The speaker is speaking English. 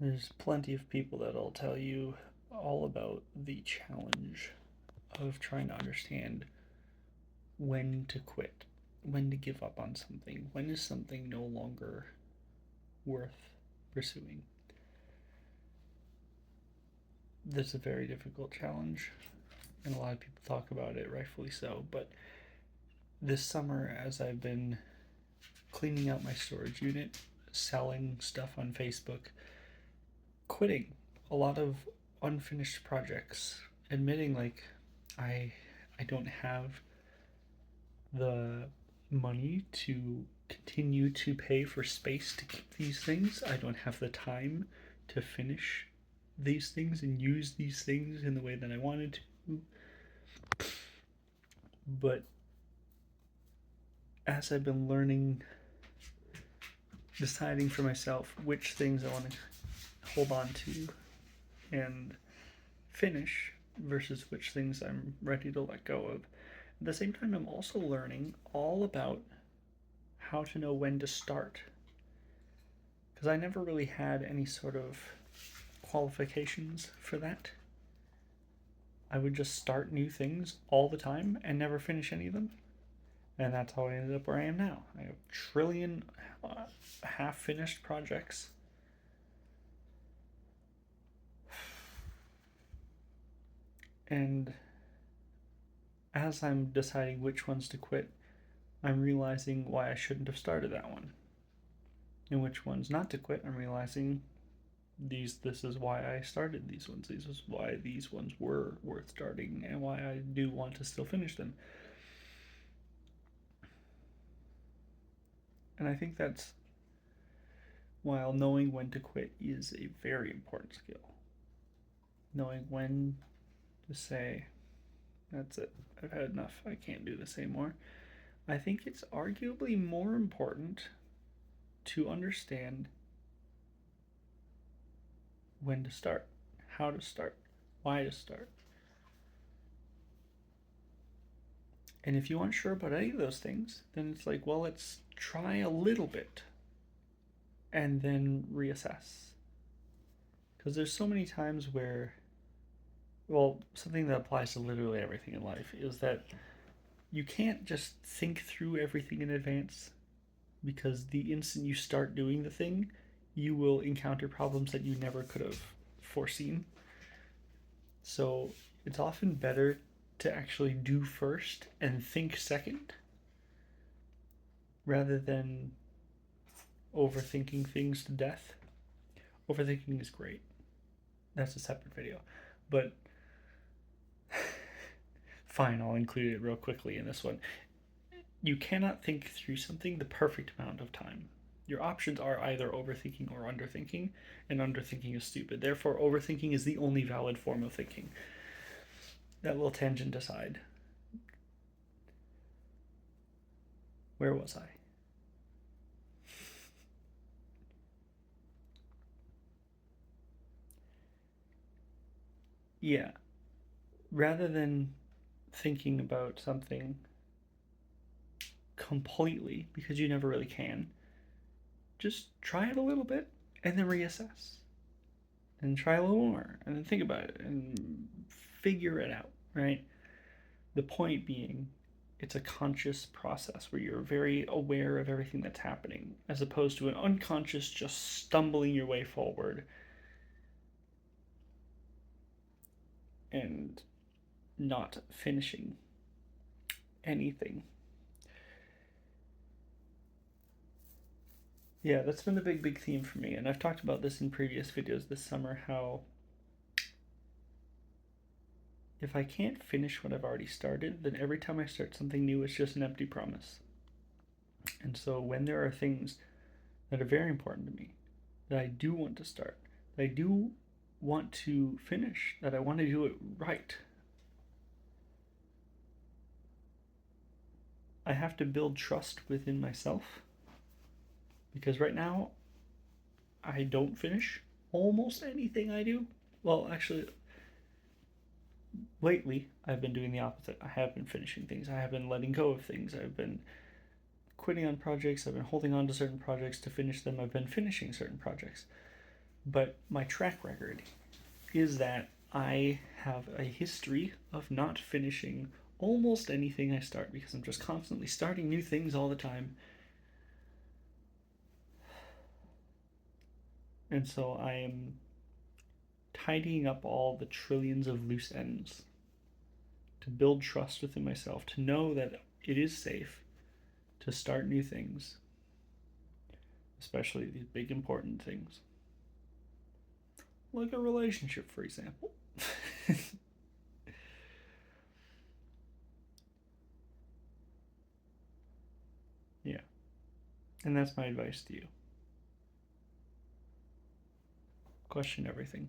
There's plenty of people that'll tell you all about the challenge of trying to understand when to quit, when to give up on something, when is something no longer worth pursuing. This is a very difficult challenge, and a lot of people talk about it, rightfully so. But this summer, as I've been cleaning out my storage unit, selling stuff on Facebook, quitting a lot of unfinished projects, admitting like I I don't have the money to continue to pay for space to keep these things. I don't have the time to finish these things and use these things in the way that I wanted to. But as I've been learning, deciding for myself which things I want to hold on to and finish versus which things I'm ready to let go of. At the same time, I'm also learning all about how to know when to start. Because I never really had any sort of qualifications for that. I would just start new things all the time and never finish any of them. And that's how I ended up where I am now. I have a trillion half finished projects. And as I'm deciding which ones to quit, I'm realizing why I shouldn't have started that one. And which ones not to quit, I'm realizing this is why I started these ones. This is why these ones were worth starting and why I do want to still finish them. And I think that's while knowing when to quit is a very important skill. Knowing when to say, that's it, I've had enough, I can't do this anymore. I think it's arguably more important to understand when to start, how to start, why to start. And if you aren't sure about any of those things, then it's like, well, let's try a little bit and then reassess. Because there's so many times where, well, something that applies to literally everything in life is that you can't just think through everything in advance, because the instant you start doing the thing, you will encounter problems that you never could have foreseen. So it's often better to actually do first and think second rather than overthinking things to death. Overthinking is great. That's a separate video. But fine, I'll include it real quickly in this one. You cannot think through something the perfect amount of time. Your options are either overthinking or underthinking, and underthinking is stupid. Therefore, overthinking is the only valid form of thinking. That little tangent aside. Where was I? Yeah. Rather than thinking about something completely, because you never really can, just try it a little bit and then reassess. And try a little more and then think about it and figure it out, right? The point being, it's a conscious process where you're very aware of everything that's happening, as opposed to an unconscious just stumbling your way forward and not finishing anything. Yeah, that's been a big theme for me, and I've talked about this in previous videos this summer, how if I can't finish what I've already started, then every time I start something new, it's just an empty promise. And so when there are things that are very important to me, that I do want to start, that I do want to finish, that I want to do it right, I have to build trust within myself. Because right now, I don't finish almost anything I do. Well, actually, lately, I've been doing the opposite. I have been finishing things, I have been letting go of things, I've been quitting on projects, I've been holding on to certain projects to finish them, I've been finishing certain projects. But my track record is that I have a history of not finishing almost anything I start because I'm just constantly starting new things all the time. And so I am tidying up all the trillions of loose ends to build trust within myself, to know that it is safe to start new things, especially these big important things. Like a relationship, for example. Yeah. And that's my advice to you. Question everything.